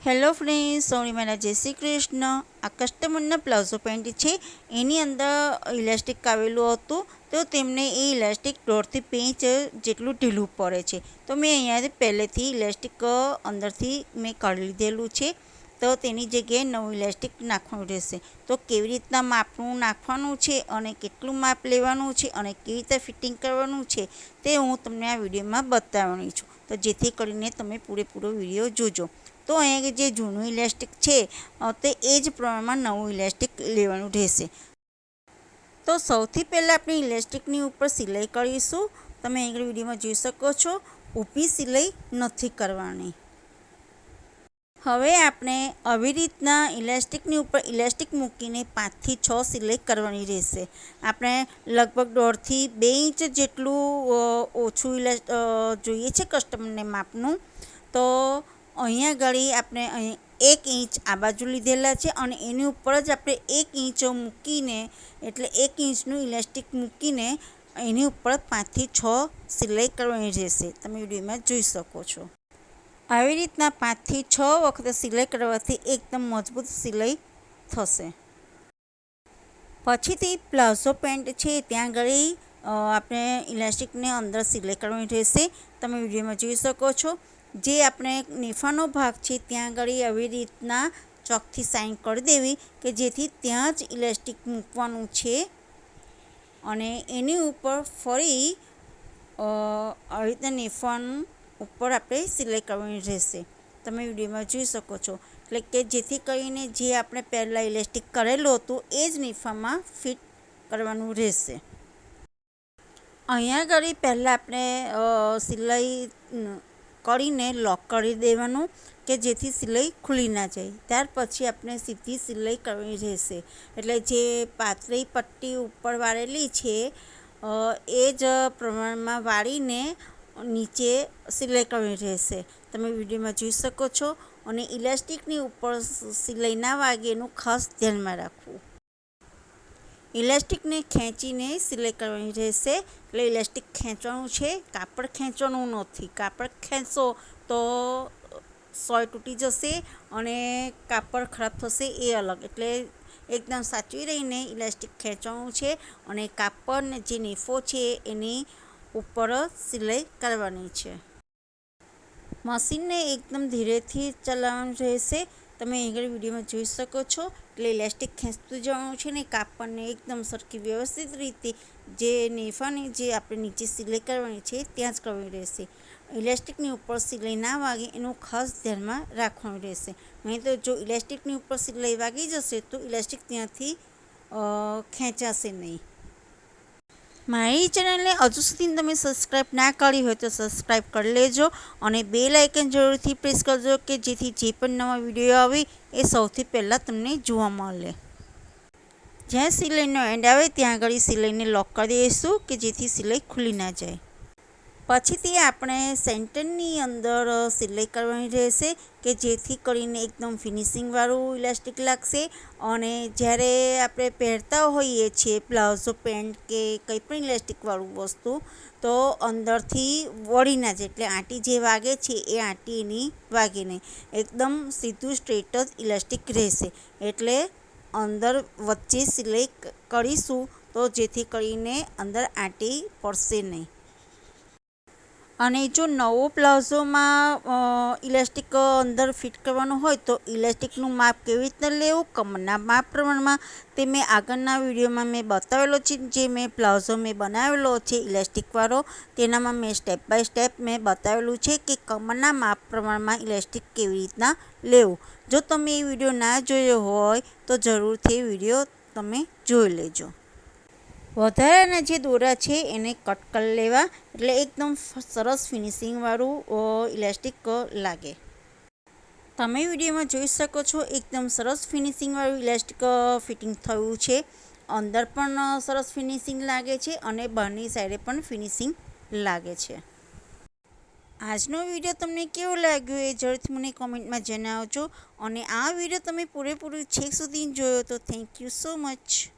Hello friends, સોની મારા જય શ્રી કૃષ્ણ। આ કસ્ટમરના પ્લાઝો પેન્ટ છે, એની અંદર ઇલાસ્ટિક આવેલું હતું, તો તેમને એ ઇલાસ્ટિક 1.5 ઇંચ જેટલું ઢીલું પડે છે। તો મેં અહીંયાથી પહેલેથી ઇલાસ્ટિક અંદરથી મેં કાઢી લીધેલું છે, તો તેની જગ્યાએ નવું ઇલાસ્ટિક નાખવાનું રહેશે। તો કેવી રીતના માપનું નાખવાનું છે અને કેટલું માપ લેવાનું છે અને કેવી રીતે ફિટિંગ કરવાનું છે તે હું તમને આ વિડીયોમાં બતાવવાની છું, તો જેથી કરીને તમે પૂરેપૂરો વિડીયો જોજો। તો અહીંયા જે જૂનું ઇલાસ્ટિક છે તે એ જ પ્રમાણમાં નવું ઇલાસ્ટિક લેવાનું રહેશે। તો સૌથી પહેલાં આપણે ઇલાસ્ટિકની ઉપર સિલાઈ કરીશું। તમે અહીં વિડીયોમાં જોઈ શકો છો, ઊભી સિલાઈ નથી કરવાની। હવે આપણે આવી રીતના ઇલાસ્ટિકની ઉપર ઇલાસ્ટિક મૂકીને 5 થી 6 સિલાઈ કરવાની રહેશે। આપણે લગભગ 1.5 થી 2 ઇંચ જેટલું ઓછું જોઈએ છે કસ્ટમરને માપનું, તો અહીંયા આગળ આપણે 1 ઇંચ આ બાજુ લીધેલા છે અને એની ઉપર જ આપણે 1 ઇંચ મૂકીને, એટલે 1 ઇંચનું ઇલાસ્ટિક મૂકીને એની ઉપર 5 થી 6 સિલાઈ કરવાની રહેશે। તમે વિડીયોમાં જોઈ શકો છો, આવી રીતના 5 થી 6 વખત સિલાઈ કરવાથી એકદમ મજબૂત સિલાઈ થશે। પછીથી પ્લાઝો પેન્ટ છે ત્યાં આગળ આપણે ઇલાસ્ટિકને અંદર સિલાઈ કરવાની રહેશે। તમે વિડીયોમાં જોઈ શકો છો, જે આપણે નેફાનો ભાગ છે ત્યાં આગળ આવી રીતના ચોકથી સાઈન કરી દેવી કે જેથી ત્યાં જ ઇલાસ્ટિક મૂકવાનું છે અને એની ઉપર ફરી આવી રીતના નેફાન ઉપર આપણે સિલાઈ કરવાની રહેશે। તમે વિડીયોમાં જોઈ શકો છો, એટલે કે જેથી કરીને જે આપણે પહેલાં ઇલાસ્ટિક કરેલું હતું એ જ નેફામાં ફિટ કરવાનું રહેશે। અહીંયા આગળ પહેલાં આપણે સિલાઈ કરીને લોક કરી દેવાનું કે જેથી સિલાઈ ખુલી ના જાય। ત્યાર પછી આપણે સીધી સિલાઈ કરવાની રહેશે, એટલે જે પાતળી પટ્ટી ઉપર વાળેલી છે એ જ પ્રમાણમાં વાળીને નીચે સિલાઈ કરવાની રહેશે। તમે વિડીયોમાં જોઈ શકો છો, અને ઇલાસ્ટિકની ઉપર સિલાઈ ના વાગે એનું ખાસ ધ્યાનમાં રાખવું। ઇલાસ્ટિકને ખેંચીને સિલાઈ કરવાની રહેશે, એટલે ઇલાસ્ટિક ખેંચવાનું છે, કાપડ ખેંચવાનું નથી। કાપડ ખેંચો તો સોય તૂટી જશે અને કાપડ ખરાબ થશે એ અલગ, એટલે એકદમ સાચવી રહીને ઇલાસ્ટિક ખેંચવાનું છે અને કાપડને જે નેફો છે એની ઉપર સિલાઈ કરવાની છે। મશીનને એકદમ ધીરેથી ચલાવવાનું રહેશે। તમે આગળ વિડીયોમાં જોઈ શકો છો, એટલે ઇલાસ્ટિક ખેંચતું જવાનું છે ને કાપડને એકદમ સરખી વ્યવસ્થિત રીતે જે નેફાની જે આપણે નીચે સિલાઈ કરવાની છે ત્યાં જ કરવાની રહેશે। ઇલાસ્ટિકની ઉપર સિલાઈ ના વાગે એનું ખાસ ધ્યાનમાં રાખવાનું રહેશે, નહીં તો જો ઇલાસ્ટિકની ઉપર સિલાઈ વાગી જશે તો ઇલાસ્ટિક ત્યાંથી ખેંચાશે નહીં। મારી ચેનલને હજુ સુધી તમે સબસ્ક્રાઈબ ના કરી હોય તો સબસ્ક્રાઈબ કરી લેજો અને બેલ આઇકન જરૂરથી પ્રેસ કરજો કે જેથી જે પણ નવા વિડીયો આવે એ સૌથી પહેલાં તમને જોવા મળે। જ્યાં સિલાઈનો એન્ડ આવે ત્યાં આગળ સિલાઈને લોક કરી દઈશું કે જેથી સિલાઈ ખુલી ના જાય। પછીથી આપણે સેન્ટરની અંદર સિલાઈ કરવાની રહેશે કે જેથી કરીને એકદમ ફિનિશિંગવાળું ઇલાસ્ટિક લાગશે અને જ્યારે આપણે પહેરતા હોઈએ છીએ પ્લાઝો પેન્ટ કે કંઈ પણ ઇલાસ્ટિકવાળું વસ્તુ, તો અંદરથી વળી ના જાય, એટલે આંટી જે વાગે છે એ આંટી એની વાગે નહીં, એકદમ સીધું સ્ટ્રેટ જ ઇલાસ્ટિક રહેશે। એટલે અંદર વચ્ચે સિલાઈ કરીશું તો જેથી કરીને અંદર આંટી પડશે નહીં। અને જો નવો પ્લાઝોમાં ઇલાસ્ટિક અંદર ફિટ કરવાનું હોય તો ઇલાસ્ટિકનું માપ કેવી રીતના લેવું, કમરના માપ પ્રમાણમાં, તે મેં આગળના વિડીયોમાં મેં બતાવેલો છે। જે મેં પ્લાઝો મેં બનાવેલો છે ઇલાસ્ટિકવાળો, તેનામાં મેં સ્ટેપ બાય સ્ટેપ મેં બતાવેલું છે કે કમરના માપ પ્રમાણમાં ઇલાસ્ટિક કેવી રીતના લેવું। જો તમે એ વિડીયો ના જોયો હોય તો જરૂરથી વિડીયો તમે જોઈ લેજો। વધારાના જે દોરા છે એને કટ કરી લેવા, એટલે એકદમ સરસ ફિનિશિંગવાળું ઇલાસ્ટિક લાગે। તમે વિડીયોમાં જોઈ શકો છો, એકદમ સરસ ફિનિશિંગવાળું ઇલાસ્ટિક ફિટિંગ થયું છે। અંદર પણ સરસ ફિનિશિંગ લાગે છે અને બહારની સાઈડે પણ ફિનિશિંગ લાગે છે। આજનો વિડીયો તમને કેવો લાગ્યો એ જરૂરથી મને કોમેન્ટમાં જણાવજો, અને આ વિડીયો તમે પૂરેપૂરો છેક સુધી જોયો તો થેન્ક યુ સો મચ।